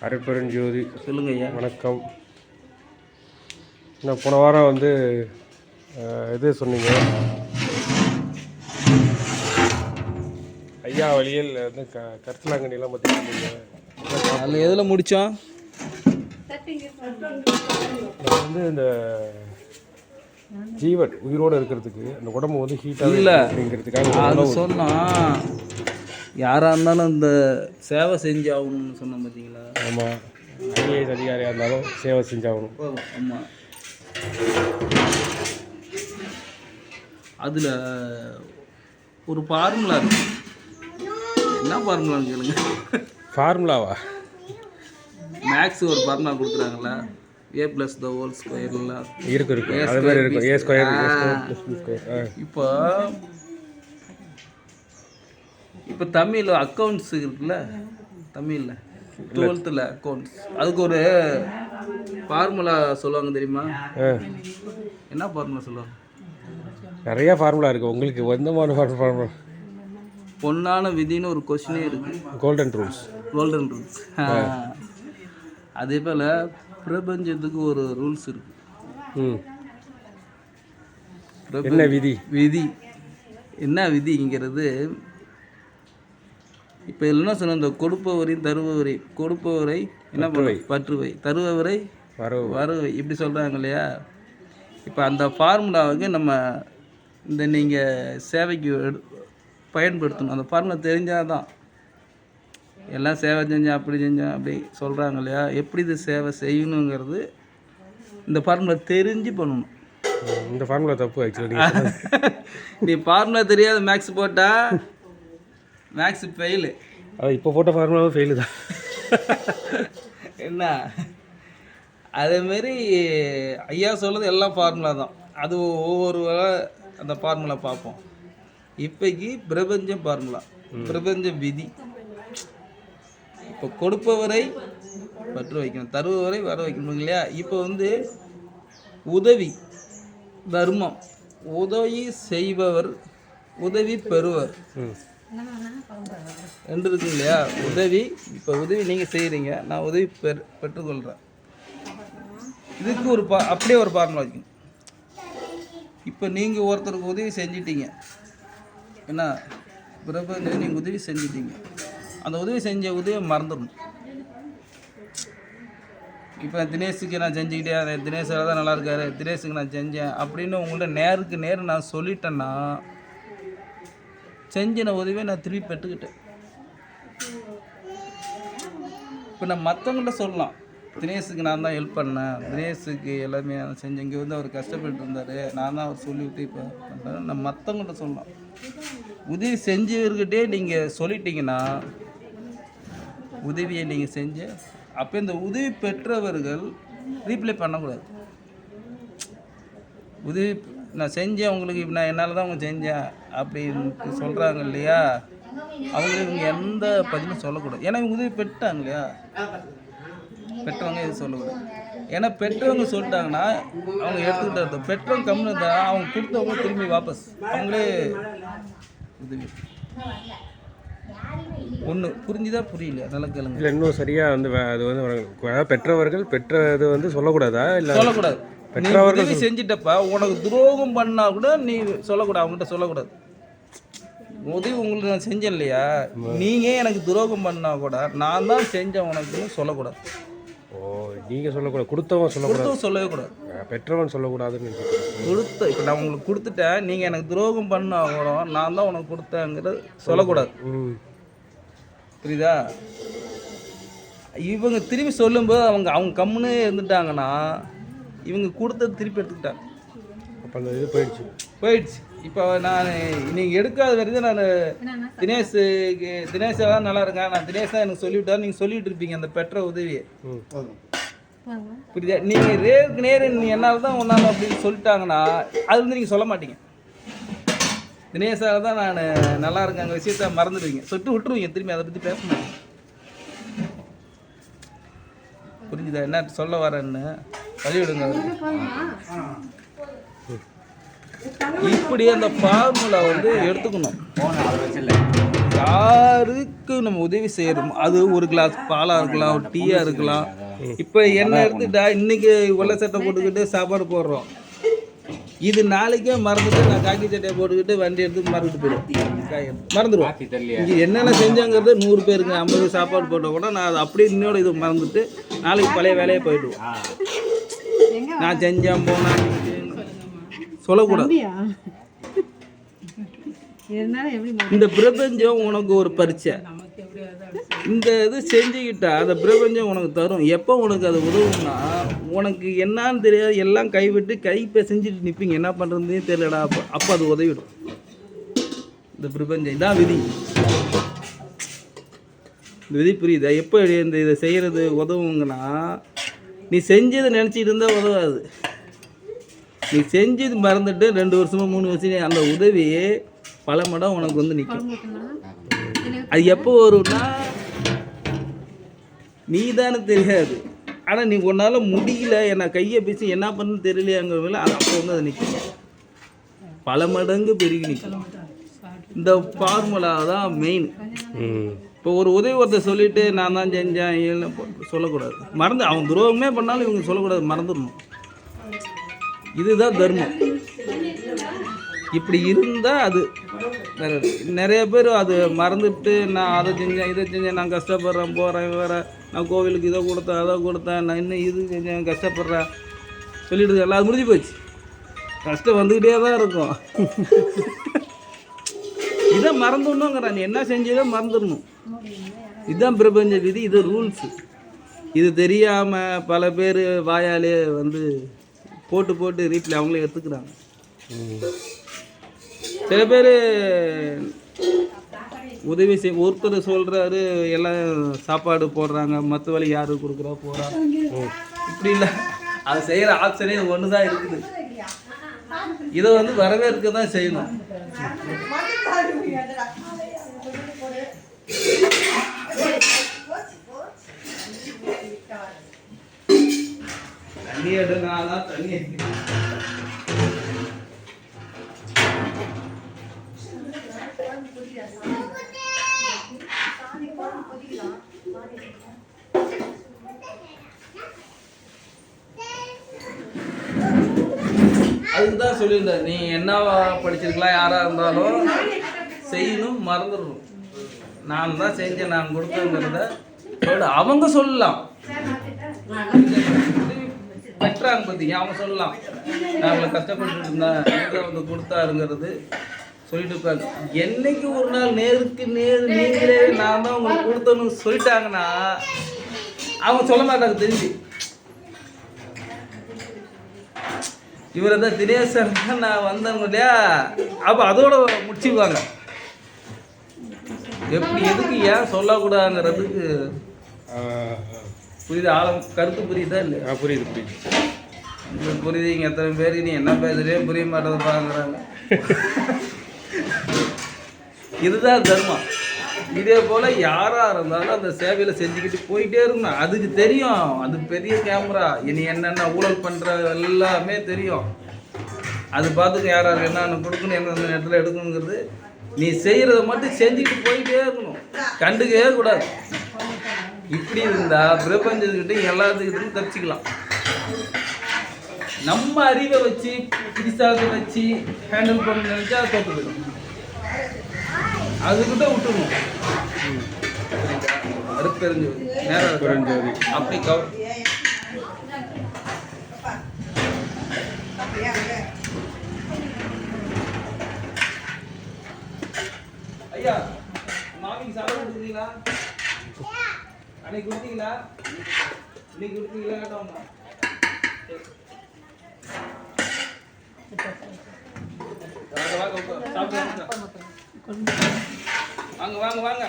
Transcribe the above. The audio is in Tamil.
அரைப்பெருஞ்சோதி சொல்லுங்க ஐயா. வணக்கம். நான் போன வாரம் வந்து இது சொன்னீங்க, ஐயா வழியில் வந்து கரிசலாங்கண்ணிலாம் பற்றி சொன்னீங்க. அதில் எதில் முடித்தோம்? வந்து இந்த ஜீவன் உயிரோடு இருக்கிறதுக்கு அந்த உடம்பு வந்து ஹீட்டாக இல்லை அப்படிங்கிறதுக்காக அது சொன்னால் யாராக இருந்தாலும் இந்த சேவை செஞ்சு ஆகணும்னு சொன்னோம் பார்த்தீங்களா? ஆமாம், ஐஏஎஸ் அதிகாரியாக இருந்தாலும் சேவை செஞ்சாகணும். ஆமாம், அதில் ஒரு ஃபார்முலா இருக்கு. என்ன ஃபார்முலான்னு கேளுங்க. ஃபார்முலாவா? மேக்ஸ் ஒரு ஃபார்முலா கொடுக்குறாங்களா? a + the whole ஸ்கொயர்லாம் இருக்கு அது மாதிரி இருக்கும். a square + b square. இப்போ தமிழில் அக்கௌண்ட்ஸ் இருக்குல்ல, தமிழில் 12th அக்கௌண்ட்ஸ், அதுக்கு ஒரு ஃபார்முலா சொல்லுவாங்க தெரியுமா? என்ன ஃபார்முலா சொல்லுவாங்க? நிறையா ஃபார்முலா இருக்குது. உங்களுக்கு எந்த மாதிரி ஃபார்முலா? பொன்னான விதின்னு ஒரு கொஸ்டினே இருக்குது. Golden rules. அதே போல் பிரபஞ்சத்துக்கு ஒரு ரூல்ஸ் இருக்கு. என்ன விதி? என்ன விதிங்கிறது இப்போ என்ன சொன்ன, இந்த கொடுப்பவரையும் தருபவரை, கொடுப்பவரை என்ன பற்றுவை, தருபவரை வரவை, இப்படி சொல்கிறாங்க இல்லையா? இப்போ அந்த ஃபார்முலாவுக்கு நம்ம இந்த நீங்கள் சேவைக்கு பயன்படுத்தணும். அந்த ஃபார்முலா தெரிஞ்சால் தான் எல்லாம் சேவை செஞ்சேன் அப்படி செஞ்சேன் அப்படி சொல்கிறாங்க இல்லையா? எப்படி இது சேவை செய்யணுங்கிறது இந்த ஃபார்முலா தெரிஞ்சு பண்ணணும். இந்த ஃபார்முலா தப்பு ஆக்சுவலி. நீ ஃபார்முலா தெரியாத மேக்ஸ் போட்டால் மேக்ஸ் ஃபெயிலு. அது இப்போ போட்ட ஃபார்முலாவும் ஃபெயிலு தான். என்ன அதேமாரி ஐயா சொல்கிறது எல்லாம் ஃபார்முலா தான். அது ஒவ்வொரு அந்த ஃபார்முலா பார்ப்போம். இப்போக்கி பிரபஞ்சம் ஃபார்முலா, பிரபஞ்ச விதி. இப்போ கொடுப்பவரை பற்று வைக்கணும், தருபவரை வர வைக்கணும் இல்லையா? இப்போ வந்து உதவி, தர்மம், உதவி செய்பவர், உதவி பெறுவர் ரெண்டு இருக்கு இல்லையா? உதவி, இப்போ உதவி நீங்கள் செய்கிறீங்க, நான் உதவி பெற்றுக்கொள்கிறேன். இதுக்கு ஒரு அப்படியே ஒரு ஃபார்முலா வைக்கணும். இப்போ நீங்கள் ஒருத்தருக்கு உதவி செஞ்சிட்டீங்க, என்ன பிரபஞ்சம் நீங்கள் உதவி செஞ்சிட்டீங்க, அந்த உதவி செஞ்ச உதவியை மறந்துடணும். இப்போ தினேஷுக்கு நான் செஞ்சுக்கிட்டே, அதை தினேஷாக தான் நல்லா இருக்காரு, தினேஷுக்கு நான் செஞ்சேன் அப்படின்னு உங்கள்கிட்ட நேருக்கு நேர் நான் சொல்லிட்டேன்னா செஞ்சின உதவியை நான் திருப்பி பெற்றுக்கிட்டேன். இப்போ நான் மற்றவங்கள்ட்ட சொல்லலாம், தினேஷுக்கு நான் தான் ஹெல்ப் பண்ணேன், தினேஷுக்கு எல்லாமே நான் செஞ்சேன், இங்கே வந்து அவர் கஷ்டப்பட்டு இருந்தார், நான் தான் அவர் சொல்லிவிட்டு இப்போ பண்ணுறேன், நான் மற்றவங்கள்ட்ட சொல்லலாம். உதவி செஞ்சவர்கிட்டே நீங்கள் சொல்லிட்டீங்கன்னா உதவியை நீங்கள் செஞ்சு, அப்போ இந்த உதவி பெற்றவர்கள் ரீப்ளே பண்ணக்கூடாது. உதவி நான் செஞ்சேன் உங்களுக்கு, நான் என்னால் தான் அவங்க செஞ்சேன் அப்படின்னு சொல்கிறாங்க இல்லையா? அவங்களுக்கு இவங்க எந்த பதிலும் சொல்லக்கூடாது. ஏன்னா இவங்க உதவி பெற்றாங்க இல்லையா? பெற்றவங்க இது சொல்லக்கூடாது. ஏன்னா பெற்றவங்க சொல்லிட்டாங்கன்னா அவங்க எடுத்துக்கிட்டு, பெற்றவங்க கம்மியாக இருந்தால் அவங்க கொடுத்தவங்க திரும்பி வாபஸ் அவங்களே உதவி. ஒன்று புரிஞ்சுதா புரியல? நல்லா கேளுங்க. இல்லை இன்னும் சரியாக வந்து அது வந்து பெற்றவர்கள் பெற்றது வந்து சொல்லக்கூடாதா? இல்லை சொல்லக்கூடாது. பெற்றவர்கள் செஞ்சிட்டப்ப உனக்கு துரோகம் பண்ணால் கூட நீ சொல்லக்கூடாது, அவங்ககிட்ட சொல்லக்கூடாது. உதவி உங்களுக்கு நான் செஞ்சேன் இல்லையா, நீங்கள் எனக்கு துரோகம் பண்ணால் கூட நான் தான் செஞ்சேன் உனக்குன்னு சொல்லக்கூடாது. ஓ, நீங்கள் சொல்லக்கூடாது, கொடுத்தவன் சொல்லக்கூடாது, சொல்லவே கூடாது, பெற்றவன் சொல்லக்கூடாதுன்னு. இப்போ நான் உங்களுக்கு கொடுத்துட்டேன், நீங்கள் எனக்கு துரோகம் பண்ணால் கூட நான் தான் உனக்கு கொடுத்தேங்கிறது சொல்லக்கூடாது. புரியுதா? இவங்க திரும்பி சொல்லும்போது அவங்க கம்முன்னு இருந்துட்டாங்கன்னா இவங்க கொடுத்தது திருப்பி எடுத்துக்கிட்டாங்க. அப்போ அந்த இது போயிடுச்சு. இப்போ நான் நீங்கள் எடுக்காத வரைக்கும் நான் தினேஷாக நல்லா இருக்கேன், நான் தினேஷாக எனக்கு சொல்லிவிட்டாரு, நீங்கள் சொல்லிகிட்டு இருப்பீங்க அந்த பெற்ற உதவியை. புரியுதா? நீங்கள் நேருக்கு நேர் நீ என்னால் தான் ஒன்றால் அப்படின்னு சொல்லிட்டாங்கன்னா அது வந்து நீங்கள் சொல்ல மாட்டீங்க. தினேஷாக தான் நான் நல்லா இருக்கேன் அங்கே விஷயத்த மறந்துடுவீங்க, சொட்டு விட்டுருவீங்க, திரும்பி அதை பற்றி பேச மாட்டீங்க. புரிஞ்சுதா என்ன சொல்ல வரேன்னு? வழிவிடுங்க. இப்படி அந்த ஃபார்முலா வந்து எடுத்துக்கணும். யாருக்கு நம்ம உதவி செய்யறோம். அது ஒரு கிளாஸ் பாலாக இருக்கலாம், ஒரு டீயாக இருக்கலாம். இப்போ என்ன எடுத்துட்டா இன்றைக்கி வெள்ளை சட்டை போட்டுக்கிட்டு சாப்பாடு போடுறோம். இது நாளைக்கே மறந்துட்டு நான் காக்கி சட்டையை போட்டுக்கிட்டு வண்டி எடுத்து மறந்துட்டு போயிடுவோம், மறந்துடுவோம். இங்கே என்னென்ன செஞ்சாங்கிறது 100 பேருக்கு 50 சாப்பாடு போட்டால் கூட நான் அதை அப்படியே இன்னோட இது மறந்துட்டு நாளைக்கு பழைய வேலையை போயிடுவோம். நான் செஞ்சேன் போனேன் சொல்லக்கூடாது. இந்த பிரபஞ்சம் உனக்கு ஒரு பரீட்சை. இந்த இது செஞ்சுக்கிட்டா அந்த பிரபஞ்சம் உனக்கு தரும். எப்போ உனக்கு அது உதவும்னா உனக்கு என்னான்னு தெரியாது, எல்லாம் கைவிட்டு இப்போ செஞ்சுட்டு நிற்பீங்க, என்ன பண்ணுறதுனே தெரியலடா. அப்போ அது உதவிடும். இந்த பிரபஞ்சம் இதான் விதி. இந்த விதி புரியுதா? எப்போ இந்த இதை செய்கிறது உதவுங்கன்னா நீ செஞ்சதை நினச்சிட்டு இருந்தால் உதவாது. நீ செஞ்சது மறந்துட்டு 2 வருஷமோ 3 வருஷம் அந்த உதவி பல மடம் உனக்கு வந்து நிற்கும். அது எப்போ வரும்னா நீ தானே தெரியாது. ஆனால் நீ உன்னால் முடியல, என்ன கையை பேசி என்ன பண்ணுன்னு தெரியலையாங்கிறவங்கள அது அப்போ வந்து அது நிற்கும், பல மடங்கு பெருகி நிற்கும். இந்த ஃபார்முலா தான் மெயின். இப்போ ஒரு உதவி ஒருத்தர் சொல்லிவிட்டு நான் தான் செஞ்சேன் சொல்லக்கூடாது. மறந்து அவன் துரோகமே பண்ணாலும் இவங்க சொல்லக்கூடாது, மறந்துடணும். இதுதான் தர்மம். இப்படி இருந்தால் அது நிறைய பேர் அது மறந்துட்டு நான் அதை செஞ்சேன் இதை செஞ்சேன், நான் கஷ்டப்படுறேன் போகிறேன் வேறு, நான் கோவிலுக்கு இதை கொடுத்தேன் அதை கொடுத்தேன், நான் இன்னும் இது செஞ்சேன் கஷ்டப்படுறேன் சொல்லிட்டு எல்லாம் முடிஞ்சு போச்சு. கஷ்டம் வந்துக்கிட்டே தான் இருக்கும். இதை மறந்துடணுங்கிறான். நீ என்ன செஞ்சதோ மறந்துடணும். இதுதான் பிரபஞ்ச விதி, இது ரூல்ஸு. இது தெரியாமல் பல பேர் வாயாலே வந்து போட்டு ரீப்ளே அவங்களே எடுத்துக்கிறாங்க. சில பேர் உதவி ஒருத்தர் சொல்கிறாரு எல்லாம் சாப்பாடு போடுறாங்க, மற்ற வழி யாரு கொடுக்குறா போகிறாங்க. இப்படி இல்லை, அது செய்கிற ஆப்ஷனே ஒன்று தான் இருக்குது. இதை வந்து வரவேற்க தான் செய்யணும். தண்ணி எடுனால தண்ணி அதுக்குதான் சொல்லியிருந்தேன். நீ என்னவா படிச்சிருக்கலாம், யாராக இருந்தாலும் செய்யணும், மறந்துடணும். நான் தான் செஞ்சேன், நான் கொடுத்தேங்கிறத சொல்ல அவங்க சொல்லலாம். பெற்றாங்க பற்றிங்க அவங்க சொல்லலாம், நான் அவங்களை கஷ்டப்பட்டு இருந்தேன் வந்து கொடுத்தாருங்கிறது சொல்லிட்டு இருப்பாங்க. என்னைக்கு ஒரு நாள் நேருக்கு நேர் நீங்களே நான் தான் உங்களுக்கு கொடுத்தோன்னு சொல்லிட்டாங்கன்னா அவங்க சொல்ல மாட்டாங்க. தெரிஞ்சு இவரை தான் தினேசன் தான் நான் வந்தேன் இல்லையா, அப்போ அதோட முடிச்சுக்குவாங்க. எப்படி எதுக்கு ஏன் சொல்லக்கூடாதுங்கிறதுக்கு புரியுது, ஆழம் கருத்து புரியுதா இல்லையா? புரியுது. புரியுது. இங்கே எத்தனை பேர் நீ என்ன பேசுறே புரிய மாட்டேது பாக்குறாங்க. இதுதான் தர்மம். இதே போல் யாராக இருந்தாலும் அந்த சேவையில் செஞ்சுக்கிட்டு போயிட்டே இருக்கணும். அதுக்கு தெரியும், அது பெரிய கேமரா, இனி என்னென்ன ஊழல் பண்ணுற எல்லாமே தெரியும். அது பார்த்துக்க யார் என்னென்ன கொடுக்கணும், எந்தெந்த நேரத்தில் எடுக்கணுங்கிறது நீ செய்கிறத மட்டும் செஞ்சுக்கிட்டு போயிட்டே இருக்கணும், கண்டுக்கவே கூடாது. இப்படி இருந்தால் பிரபஞ்சத்துக்கிட்ட எல்லாத்துக்கிட்டும் தப்பிச்சிக்கலாம். நம்ம அறிவை வச்சு பிடிசாத வச்சு ஹேண்டில் பண்ண நினைச்சா அது தோற்று போயிடும். அதுக்கிட்ட விட்டுருணும். அருப்பெருஞ்சோதி நேரம் அப்படி ஐயா மாமிக்கு சாப்பாடு கொடுத்தீங்களா? அன்னைக்கு கொடுத்தீங்களா? இன்னைக்கு கொடுத்தீங்களா? கேட்டோம்மா வாங்க வாங்க வாங்க.